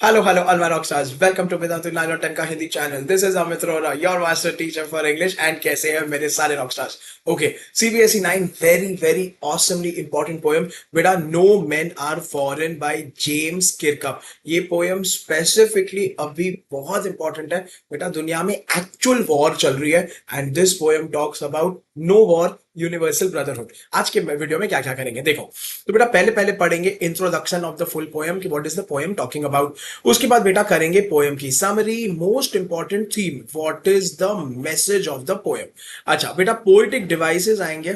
All my rock stars. Welcome to Vedantu 9 और 10 का Hindi channel. This is Amit Rohra, your master teacher for English. And कैसे हैं मेरे सारे rock stars? Okay, CBSE 9, very awesomely important poem. बेटा, No Men Are Foreign by James Kirkup. ये poem specifically अभी बहुत important है. बेटा, दुनिया में actual war चल रही है. And this poem talks about no war, universal brotherhood. आज के वीडियो में क्या क्या करेंगे देखो. तो बेटा पहले पढ़ेंगे introduction of the full poem कि what is the poem talking about. उसके बाद बेटा करेंगे पोएम की summary, most important theme, what is the message of the poem. अच्छा बेटा पोएटिक डिवाइसेस आएंगे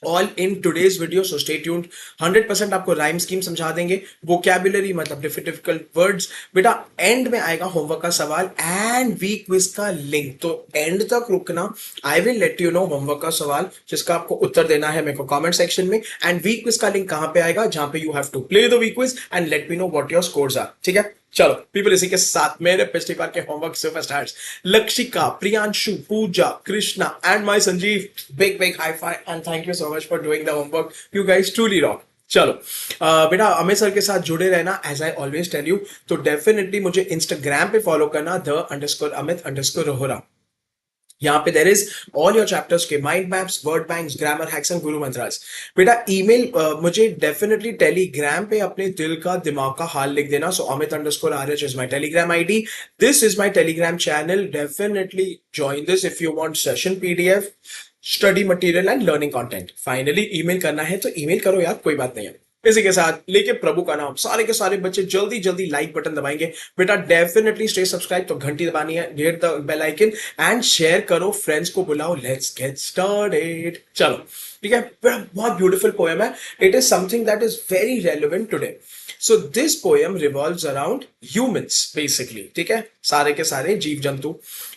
all in today's video, so stay tuned. 100% आपको राइम स्कीम समझा देंगे, वोकैबुलरी मतलब डिफिकल्ट वर्ड्स. बेटा एंड में आएगा होमवर्क का सवाल एंड वीक क्विज का लिंक, तो एंड तक रुकना. I will let you know homework का सवाल जिसका आपको उत्तर देना है मेरे को कमेंट सेक्शन में, एंड वीक क्विज का लिंक कहां पे आएगा, जहां पे you have to play the week quiz and let me know what your scores are. ठीक है चलो पीपल, इसी के साथ मेरे पिछली बार के homework superstars Lakshika, Priyanshu, Pooja, Krishna and my Sanjeev, big high five and thank you so much for doing the homework. You guys truly rock. चलो बेटा अमित सर के साथ जुड़े रहना as I always tell you. तो डेफिनेटली मुझे इंस्टाग्राम पे फॉलो करना, _Amit_Rohra. यहाँ पे there is all your chapters के mind maps, word banks, grammar hacks and guru mantras. बेटा ईमेल मुझे डेफिनेटली टेलीग्राम पे अपने दिल का दिमाग का हाल लिख देना. सो Amit_RH is my Telegram ID. This is my Telegram channel. Definitely join this if you want session PDF, study material and learning content. Finally email करना है तो ईमेल करो यार, कोई बात नहीं है. इसी के साथ लेके प्रभु का नाम सारे के सारे बच्चे जल्दी लाइक बटन दबाएंगे. बेटा डेफिनेटली स्टे सब्सक्राइब, तो घंटी दबानी है, hit the bell icon and share करो, फ्रेंड्स को बुलाओ. Let's get started. चलो ठीक है बेटा, बहुत ब्यूटीफुल पोएम है. It is something that is very relevant today. So this poem revolves around humans basically. ठीक है, सारे के सारे जीव जंतु.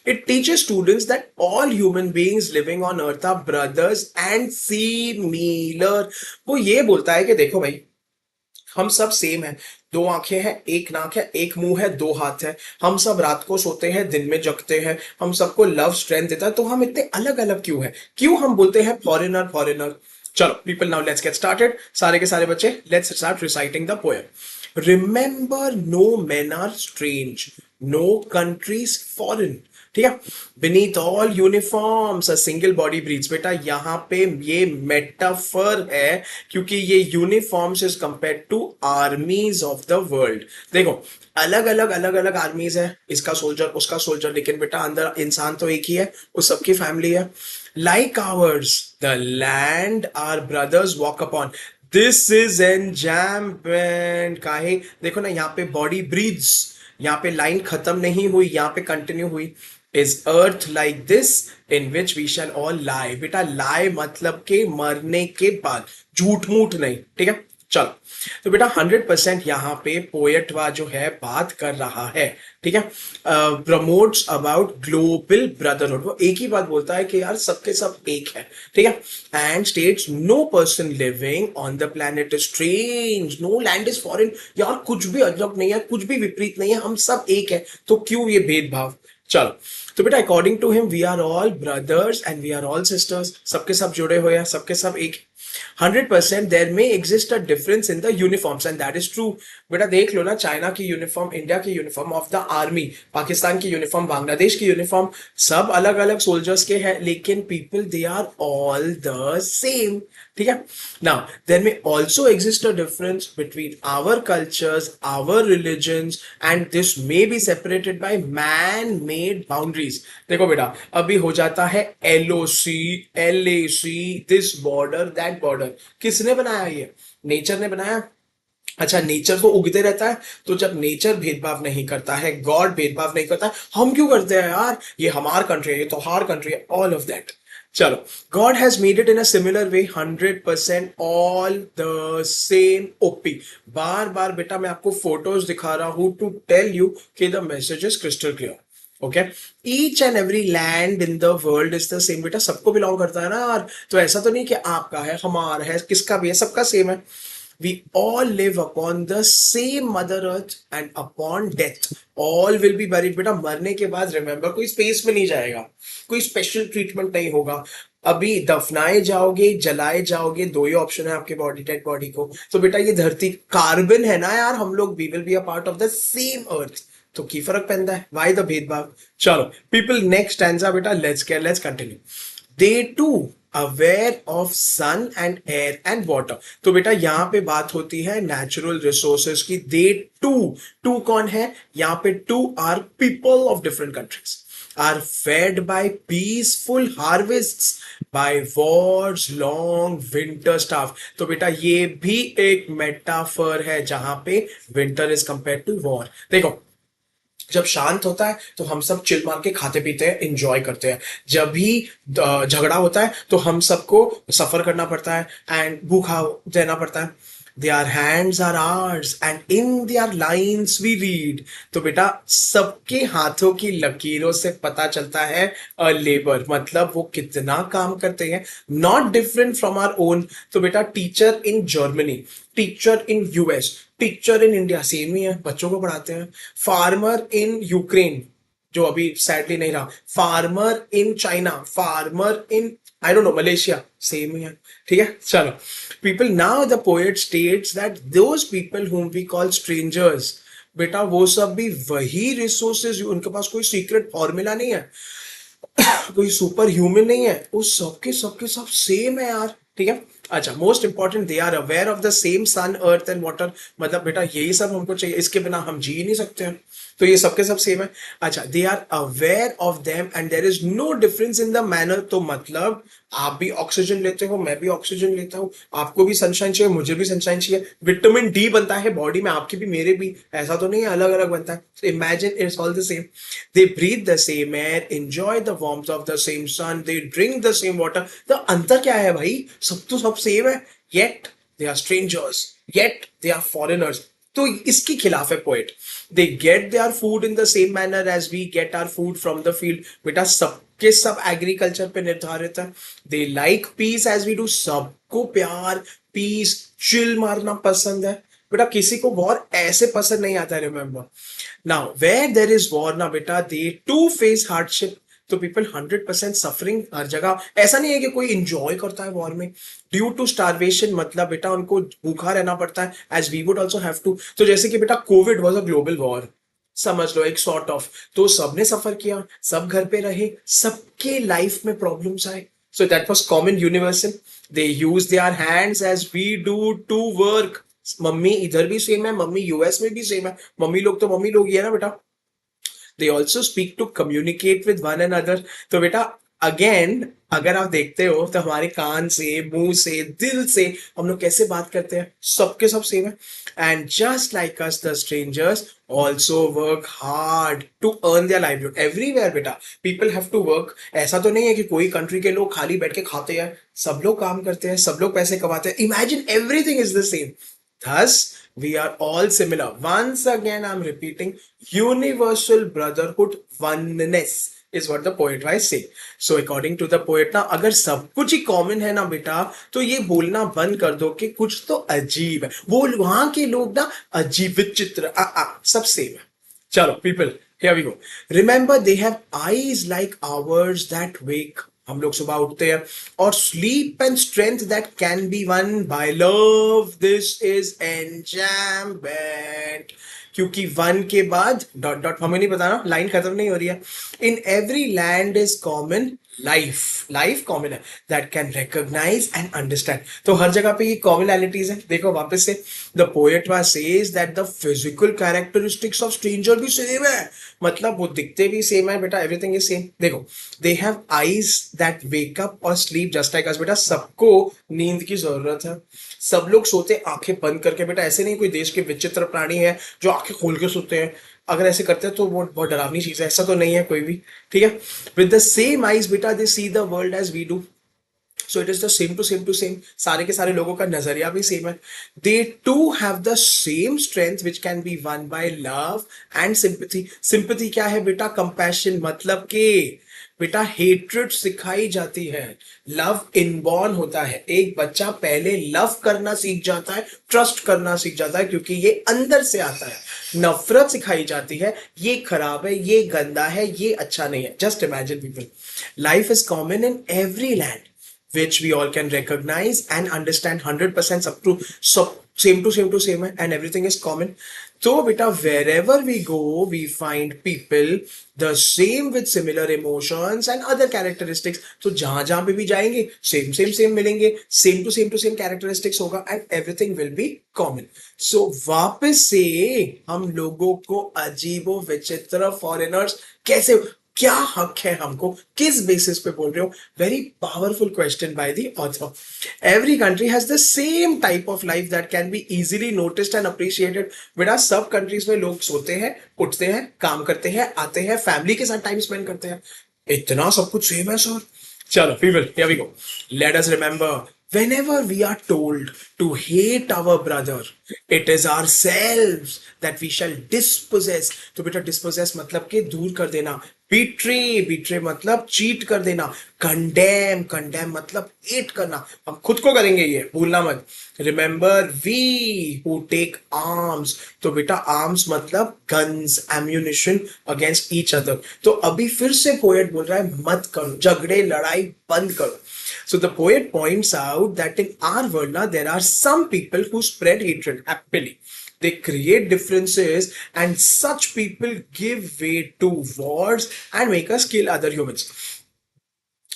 It teaches students that all human beings living on earth are brothers and similar. वो ये बोलता है कि देखो भाई, हम सब सेम है. दो आंखें हैं, एक नाक है, एक मुंह है, दो हाथ है. हम सब रात को सोते हैं, दिन में जगते हैं. हम सबको लव स्ट्रेंथ देता है. तो हम इतने अलग अलग क्यों हैं? क्यों हम बोलते हैं फॉरेनर. चलो people, now let's get started. सारे के सारे बच्चे let's start reciting the poem. Remember no men are strange, no countries foreign. ठीक है, beneath all uniforms a single body breathes. बेटा यहाँ पे ये मेटाफर है, क्योंकि ये uniforms is compare to armies of the world. देखो अलग अलग आर्मीज है, इसका सोल्जर उसका सोल्जर, लेकिन बेटा अंदर इंसान तो एक ही है, उस सबकी फैमिली है. Like ours the land our brothers walk upon. This is enjambment. काहे? देखो ना, यहाँ पे बॉडी ब्रीथ्स, यहाँ पे लाइन खत्म नहीं हुई, यहाँ पे कंटिन्यू हुई. Is earth like this in which we shall all lie. बेटा लाई मतलब के मरने के बाद, झूठ मूठ नहीं. ठीक है चलो, तो बेटा 100% यहाँ पे पोएटवा जो है बात कर रहा है. ठीक है, प्रमोट्स अबाउट ग्लोबल ब्रदरहुड. वो एक ही बात बोलता है कि यार सबके सब एक है. ठीक है, and states no person living on the planet is strange, no land is foreign. यार कुछ भी अजब नहीं है, कुछ भी विपरीत नहीं है, हम सब एक है, तो क्यों ये भेदभाव. चलो तो बेटा according to him we are all brothers and we are all sisters. सबके सब जुड़े हुए हैं, सबके सब एक. 100% देयर में exist a difference in the uniforms and that is true. बेटा देख लो ना, चाइना की यूनिफॉर्म, इंडिया की uniform of the army, Pakistan की यूनिफॉर्म, बांग्लादेश की यूनिफॉर्म, सब अलग अलग सोल्जर्स के हैं, लेकिन people they are all the same. ठीक है, now there may also exist a difference between our cultures, our religions, and this may be separated by man made boundaries. देखो बेटा अभी हो जाता है LOC, LAC, this border that border. किसने बनाया? ये नेचर ने बनाया. अच्छा नेचर तो उगते रहता है, तो जब नेचर भेदभाव नहीं करता है, गॉड भेदभाव नहीं करता है, हम क्यों करते हैं यार? ये हमार कंट्री है, ये तो हार कंट्री है, ऑल ऑफ दैट. चलो, God has made it in a similar way, 100% all the same OP. बार बार बेटा मैं आपको फोटोज दिखा रहा हूं टू टेल यू कि the message is crystal clear. Okay, each and every land in the world is the same. बेटा सबको बिलोंग करता है ना यार, तो ऐसा तो नहीं कि आपका है, हमारा है, किसका भी है, सबका सेम है. We all live upon the same mother earth and upon death all will be buried. बेटा मरने के बाद रिमेंबर कोई स्पेस में नहीं जाएगा, कोई स्पेशल ट्रीटमेंट नहीं होगा. अभी दफनाए जाओगे, जलाए जाओगे, दो ही ऑप्शन है आपके बॉडी, डेड बॉडी को। तो बेटा ये धरती कार्बन है ना यार, हम लोग we will be a part of the same earth. तो की फर्क पैंदा है, वाई द भेदभाव। चलो पीपल, नेक्स्ट स्टैंजा बेटा, let's continue. They too aware of sun and air and water. तो बेटा यहाँ पे बात होती है नेचुरल रिसोर्सेज की। दे टू, टू कौन है यहाँ पे? Two are people of different countries are fed by peaceful harvests by war's long winter starve। तो बेटा ये भी एक मेटाफर है जहां पे winter is compare to war. देखो जब शांत होता है तो हम सब चिल मार के खाते पीते हैं, एंजॉय करते हैं। जब भी झगड़ा होता है तो हम सबको सफर करना पड़ता है एंड भूखा रहना पड़ता है। Their hands are ours and in their lines we read। तो बेटा सबके हाथों की लकीरों से पता चलता है लेबर, मतलब वो कितना काम करते हैं। Not different from our own. तो बेटा teacher in Germany, teacher in US, teacher in India same ही है, बच्चों को पढ़ाते हैं। फार्मर इन यूक्रेन, जो अभी सैडली नहीं रहा, farmer in China, farmer in I don't know Malaysia, same ही है। ठीक है चलो। People, now the poet states that those people whom we call strangers, बेटा वो सब भी वही रिसोर्सेज, उनके पास कोई सीक्रेट फॉर्मूला नहीं है, कोई सुपर ह्यूमन नहीं है, वो सबके सब सेम है यार। ठीक है अच्छा, most important, they are aware of the same sun earth and water. मतलब बेटा यही सब हमको चाहिए, इसके बिना हम जी नहीं सकते हैं। तो ये सबके सब सेम है। अच्छा, they are aware of them and there is no difference in the manner. तो मतलब आप भी ऑक्सीजन लेते हो, मैं भी ऑक्सीजन लेता हूँ, आपको भी सनशाइन चाहिए, मुझे भी सनशाइन चाहिए, विटामिन डी बनता है बॉडी में, आपकी भी मेरे भी, ऐसा तो नहीं है अलग अलग बनता है। Imagine it's all the same. They breathe the same air, enjoy the warmth of the same sun, they drink the same water. तो अंतर क्या है भाई? सब तो सब सेम है, yet they are strangers, yet they are foreigners. तो इसके खिलाफ है poet. They get their food in the same manner as we get our food from the field. बेटा सबके सब एग्रीकल्चर पे निर्धारित है। They like peace as we do, सबको प्यार, पीस, चिल मारना पसंद है। बेटा किसी को वॉर ऐसे पसंद नहीं आता है, remember. Now where there is war ना बेटा, दे टू फेस हार्डशिप। तो पीपल 100% सफरिंग हर जगह। ऐसा नहीं है कि कोई इंजॉय करता है वॉर में। ड्यू टू स्टारवेशन, मतलब बेटा उनको भूखा रहना पड़ता है, as we would also have to. तो जैसे कि बेटा Covid was a global war, समझ लो एक सॉर्ट ऑफ। तो सबने सफर किया, सब घर पे रहे, सबके लाइफ में प्रॉब्लम्स आए। So that was common universal. They use their hands as we do to work. मम्मी इधर भी सेम है, मम्मी यूएस में भी सेम है, मम्मी लोग तो मम्मी लोग ही है ना बेटा। They also speak to communicate with one another. तो बेटा अगेन अगर आप देखते हो तो हमारे कान से, मुंह से, दिल से हम लोग कैसे बात करते हैं, सबके सब सेम है। And just like us the strangers also work hard to earn their livelihood everywhere. बेटा पीपल हैव टू वर्क। ऐसा तो नहीं है कि कोई कंट्री के लोग खाली बैठ के खाते हैं, सब लोग काम करते हैं, सब लोग पैसे कमाते हैं। Imagine everything is the same. Thus, we are all similar. Once again, I'm repeating, universal brotherhood, oneness is what the poet wise say. So, according to the poet, ना अगर सब कुछ ही कॉमन है ना बेटा, तो ये बोलना बंद कर दो कि कुछ तो अजीब है, वो वहां के लोग ना अजीब विचित्र, सब सेम है। चलो people, here we go. Remember, they have eyes like ours that wake. हम लोग सुबह उठते हैं, और sleep and strength that can be won by love, this is enjoyment. क्योंकि वन के बाद डॉट डॉट, हमें नहीं पता ना, लाइन खत्म नहीं हो रही है। In every land is common life, life common है, that can recognise and understand. तो हर जगह पे ये कॉमनैलिटीज है। देखो वापस से, the poet was says that the physical characteristics of stranger भी सेम है, मतलब वो दिखते भी सेम है बेटा, एवरीथिंग इज सेम। देखो, they have eyes that wake up और स्लीप जस्ट लाइक अस। बेटा सबको नींद की जरूरत है, सब लोग सोते आंखें बंद करके। बेटा ऐसे नहीं कोई देश के विचित्र प्राणी है जो आंखें खोल के सोते हैं, अगर ऐसे करते हैं तो वो बहुत डरावनी चीज है, ऐसा तो नहीं है कोई भी। ठीक है, विद द सेम आईज बेटा they see the world as we do. So it is the same to same, सारे के सारे लोगों का नजरिया भी सेम है। They too have the same strength which can be won by love and sympathy. Sympathy क्या है बेटा? कंपैशन, मतलब कि बेटा हेट्रेड सिखाई जाती है, लव इनबॉर्न होता है। एक बच्चा पहले लव करना सीख जाता है, ट्रस्ट करना सीख जाता है, क्योंकि ये अंदर से आता है। नफरत सिखाई जाती है, ये खराब है, ये गंदा है, ये अच्छा नहीं है। Just imagine people, life is common in every land, which we all can recognize and understand 100% up to same to same है and everything is common. तो बेटा wherever we go we find people the same with similar emotions and other characteristics. तो जहां जहां पे भी जाएंगे same मिलेंगे, same to same characteristics होगा and everything will be common. So वापस से हम लोगों को अजीबो विचित्र foreigners कैसे, क्या हक है हमको, किस बेसिस पे बोल रहे हो? Very powerful question by the author. Every country has the same type of life that can be easily noticed and appreciated. बेटा सब कंट्रीज में लोग सोते हैं, उठते हैं, काम करते हैं, आते हैं, फैमिली के साथ टाइम स्पेंड करते हैं. इतना सब कुछ सेम है सर. चलो people, here we go. Let us remember, whenever we are told to hate our brother, it is ourselves that we shall dispossess. तो बेटा dispossess मतलब के दूर कर देना. betray मतलब cheat कर देना. condemn मतलब hate करना. हम खुद को करेंगे, ये भूलना मत. remember, we who take arms. तो बेटा arms मतलब guns, ammunition against each other. तो अभी फिर से poet बोल रहा है मत करो, झगड़े लड़ाई बंद करो. So the poet points out that in our world now there are some people who spread hatred happily. They create differences and such people give way to wars and make us kill other humans.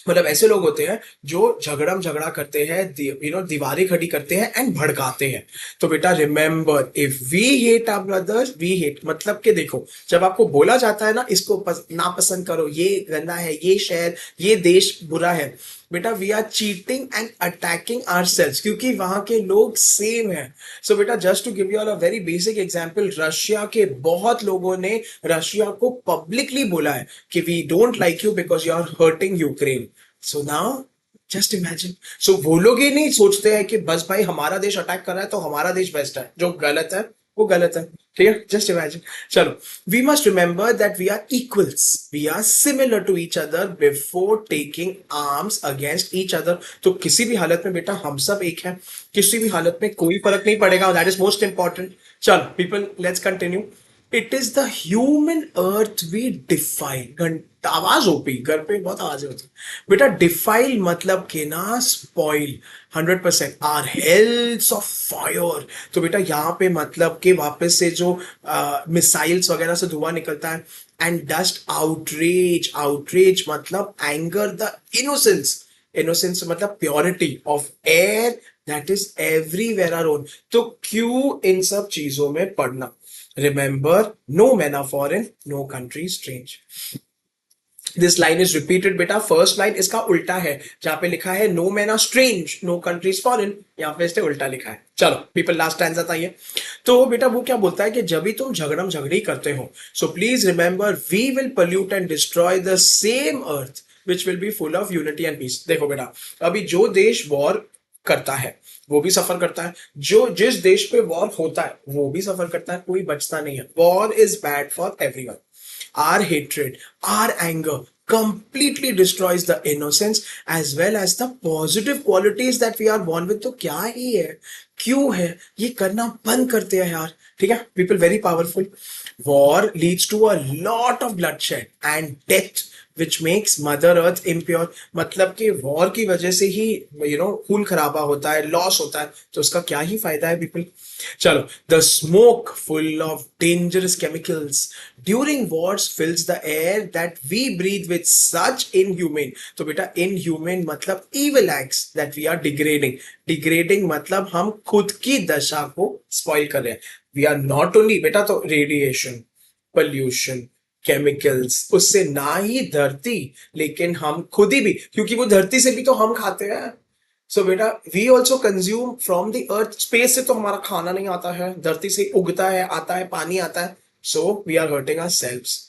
मतलब ऐसे लोग होते हैं जो झगड़ा करते हैं, दीवारें खड़ी करते हैं एंड भड़काते हैं. तो बेटा remember, if we hate our brothers, we hate मतलब कि देखो, जब आपको बोला जाता है ना इसको नापसंद करो, ये गंदा है, ये शहर, ये देश बुरा है, बेटा we are cheating and attacking ourselves, क्योंकि वहां के लोग सेम है. सो बेटा just to give you a very basic example, Russia के बहुत लोगों ने रशिया को पब्लिकली बोला है कि we don't like you because you are hurting Ukraine. So now just imagine. So वो लोग ये नहीं सोचते हैं कि बस भाई हमारा देश अटैक कर रहा है तो हमारा देश बेस्ट है, जो गलत है वो गलत है. ठीक है, जस्ट इमेजिन. चलो, we must remember that we are equals, we are similar to each other before taking arms against each other. तो किसी भी हालत में बेटा हम सब एक हैं, किसी भी हालत में कोई फर्क नहीं पड़ेगा. That is most important. चलो people, let's continue. It is the human earth we define. आवाज ओपी, घर पे बहुत आवाज होती है बेटा. डिफाइल मतलब के ना spoil 100%. Are hells of fire. तो बेटा यहाँ पे मतलब के वापस से जो मिसाइल्स वगैरह से धुआं निकलता है. एंड डस्ट आउटरेज मतलब एंगर द इनोसेंस मतलब purity of air that is everywhere around. तो क्यों इन सब चीजों में पढ़ना? Remember, no man are foreign, no country strange. This line is repeated बेटा. फर्स्ट लाइन इसका उल्टा है, जहां पे लिखा है no man are strange, no countries foreign, यहां पे इससे उल्टा लिखा है. चलो पीपल, लास्ट स्टैंजा बताइए. तो बेटा वो क्या बोलता है कि जब भी तुम झगड़ी करते हो, so please remember, we will pollute and destroy the same earth which will be full of unity and peace. देखो बेटा, अभी जो देश वॉर करता है वो भी सफर करता है, जो जिस देश पे वॉर होता है वो भी सफर करता है, कोई बचता नहीं है. War is bad for everyone. Our hatred, our anger completely destroys the innocence as well as the positive qualities that we are born with. तो क्या ही है, क्यों है, ये करना बंद करते हैं यार. ठीक है people, very powerful. War leads to a lot of bloodshed and death which makes mother earth impure. मतलब कि वॉर की वजह से ही खून खराबा होता है, लॉस होता है, तो उसका क्या ही फायदा है पीपल. चलो, the smoke full of dangerous chemicals during wars fills the air that we breathe with such inhuman. तो बेटा इनह्यूमन मतलब evil acts that we are degrading मतलब हम खुद की दशा को स्पॉइल कर रहे हैं. वी आर नॉट ओनली बेटा, तो रेडिएशन, पोल्यूशन, केमिकल्स, उससे ना ही धरती लेकिन हम खुद ही भी, क्योंकि वो धरती से भी तो हम खाते हैं. सो बेटा we also consume from the earth. Space से तो हमारा खाना नहीं आता है, धरती से उगता है, आता है, पानी आता है. So we are hurting ourselves.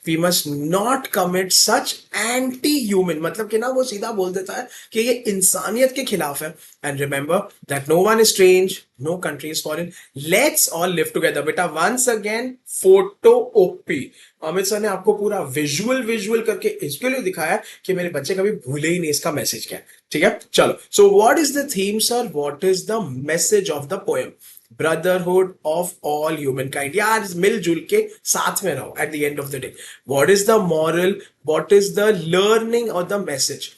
We must not commit such anti human मतलब कि ना वो सीधा बोल देता है कि ये इंसानियत के खिलाफ है. And remember that no one is strange, no country is foreign, let's all live together. बेटा वंस अगेन फोटो ओपी. अमित सर ने आपको पूरा विजुअल करके इसके लिए दिखाया कि मेरे बच्चे कभी भूले ही नहीं इसका मैसेज क्या है. ठीक है, चलो. So what is the theme sir, what is the message of the poem? Brotherhood of all human kind. यार मिलजुल के साथ में रहो at the end of the day. What is the moral, what is the learning और the message?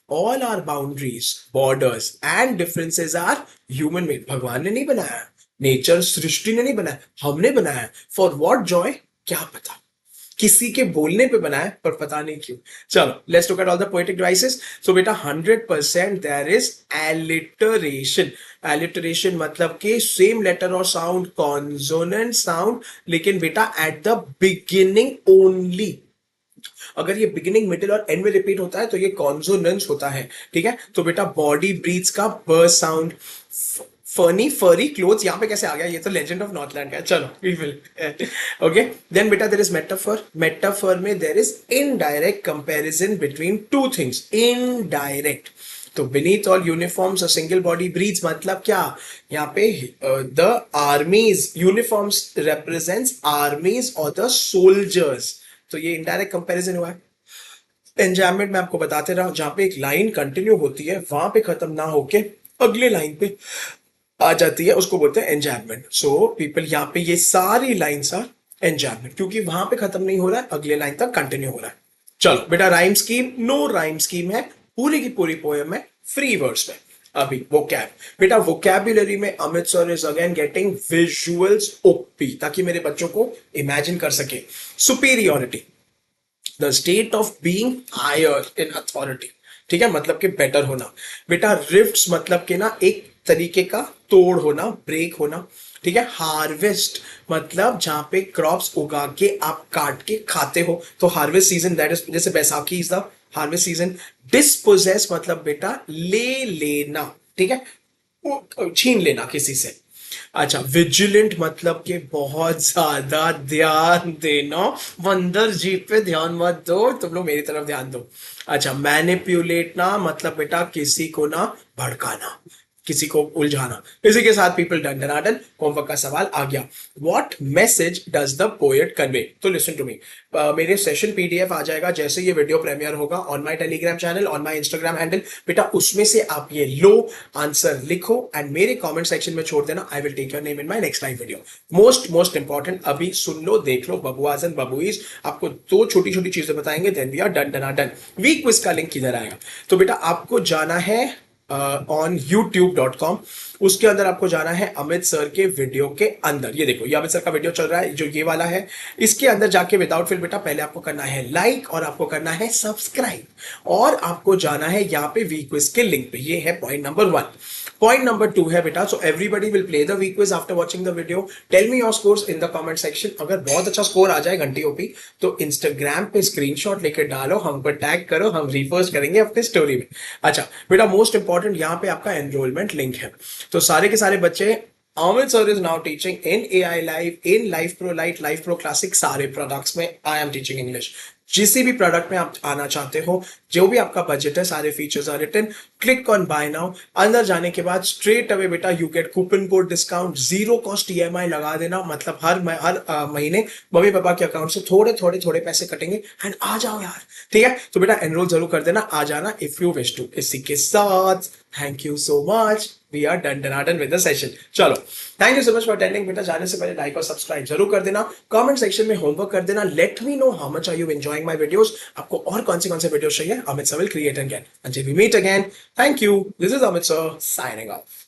All are boundaries, borders and differences are human made. भगवान ने नहीं बनाया, नेचर सृष्टि ने नहीं बनाया, हमने बनाया। फॉर व्हाट जॉय, क्या पता, किसी के बोलने पे बनाया पर पता नहीं क्यों। चलो let's look at all the poetic devices. So बेटा 100% देयर इज एलिटरेशन। एलिटरेशन मतलब कि सेम लेटर और साउंड, कॉन्सोनेंट साउंड, लेकिन बेटा एट द बिगिनिंग ओनली। अगर ये बिगिनिंग, मिडिल और एंड में रिपीट होता है तो ये कॉन्सोनेंस होता है, ठीक है। तो बेटा बॉडी ब्रीथ्स का ब साउंड, फनी फरी क्लोथ्स यहाँ पे कैसे आ गया, ये तो लेजेंड ऑफ नॉर्थलैंड का है। चलो वी विल ओके। देन बेटा देयर इज मेटाफर। मेटाफर में there is indirect comparison between two things, indirect. तो beneath all uniforms a single body breathes मतलब क्या, यहाँ पे the armies, uniforms represents armies or the soldiers, तो ये indirect comparison हुआ है। एंजायमेंट में आपको बताते रहा, जहां पे एक लाइन कंटिन्यू होती है वहां पे खत्म ना होके अगले लाइन पे आ जाती है, उसको बोलते हैं एंजायमेंट। सो पीपल, यहाँ पे ये सारी लाइन्स आर एंजायमेंट, क्योंकि वहां पे खत्म नहीं हो रहा है, अगले लाइन तक कंटिन्यू हो रहा है। चलो बेटा rhyme scheme, no rhyme scheme है, पूरी की पूरी पोएम है फ्री वर्ड्स में। अभी वोकैब, बेटा वोकैबुलरी में Amit sir is again getting visuals OP, ताकि मेरे बच्चों को इमेजिन कर सके। Superiority, the state of being higher in authority, ठीक है, मतलब कि बेटर होना। बेटा रिफ्ट्स मतलब कि ना एक तरीके का तोड़ होना, ब्रेक होना, ठीक है। हार्वेस्ट मतलब जहां पे क्रॉप्स उगा के आप काट के खाते हो, तो हार्वेस्ट सीजन, दैट इज, जैसे Baisakhi is the harvest season. Dispossess मतलब बेटा ले लेना, ठीक है, छीन लेना किसी से। अच्छा, विजिलेंट मतलब कि बहुत ज्यादा ध्यान देना, वंदर जी पे ध्यान मत दो, तुम लोग मेरी तरफ ध्यान दो। अच्छा, मैनिपुलेट ना मतलब बेटा किसी को ना भड़काना, किसी को उलझाना। इसी के साथ पीपल डन डनाडन, होमवर्क का सवाल आ गया। What message does the poet convey? तो लिसन टू मी, मेरे सेशन पीडीएफ आ जाएगा जैसे ये वीडियो प्रीमियर होगा on my Telegram channel, on my Instagram handle. बेटा उसमें से आप ये लो, आंसर लिखो एंड मेरे कमेंट सेक्शन में छोड़ देना। I will take your name in my next live video. Most important, अभी सुन लो, देख लो, बबुआज एंड बबुईज, आपको दो छोटी छोटी चीजें बताएंगे, देन वी आर डन डनाडन। वीक क्विज का लिंक किधर आएगा? तो बेटा आपको जाना है ऑन youtube.com, उसके अंदर आपको जाना है अमित सर के वीडियो के अंदर। ये देखो, ये अमित सर का वीडियो चल रहा है जो ये वाला है। इसके अंदर जाके विदाउट फिर बेटा पहले आपको करना है लाइक और आपको करना है सब्सक्राइब और आपको जाना है यहाँ पे वीक क्विज के लिंक पे। ये है पॉइंट नंबर 1। पॉइंट नंबर 2 है बेटा, so everybody will play the week quiz after watching the video. Tell me your scores in the comment section. अगर बहुत अच्छा स्कोर आ जाए घंटी ओपी तो इंस्टाग्राम पे स्क्रीनशॉट लेकर डालो, हमको टैग करो, हम रीपोस्ट करेंगे अपने स्टोरी में। अच्छा बेटा मोस्ट इंपॉर्टेंट, यहाँ पे आपका एनरोलमेंट लिंक है। तो सारे के सारे बच्चे, Amit sir is now teaching in AI Live, in Live Pro Lite, Live Pro Classic, सारे प्रोडक्ट्स में I am teaching English। जिस भी प्रोडक्ट में आप आना चाहते हो, जो भी आपका बजट है, सारे features are written. Click on buy now. अंदर जाने के बाद स्ट्रेट अवे बेटा you get coupon code discount, zero cost EMI लगा देना, मतलब हर महीने मम्मी पापा के अकाउंट से थोड़े पैसे कटेंगे एंड आ जाओ यार, ठीक है। तो बेटा एनरोल जरूर कर देना, आ जाना इफ यू विश टू। इसी के साथ thank you so much, we are done डनाडन विद द सेशन। चलो thank you so much for attending. बेटा जाने से पहले लाइक और सब्सक्राइब जरूर कर देना, कमेंट सेक्शन में होमवर्क कर देना, let me know how much are you enjoying my videos. आपको और कौन से वीडियोस चाहिए, Amit sir will create and get. Until we meet again, thank you. This is Amit sir signing off.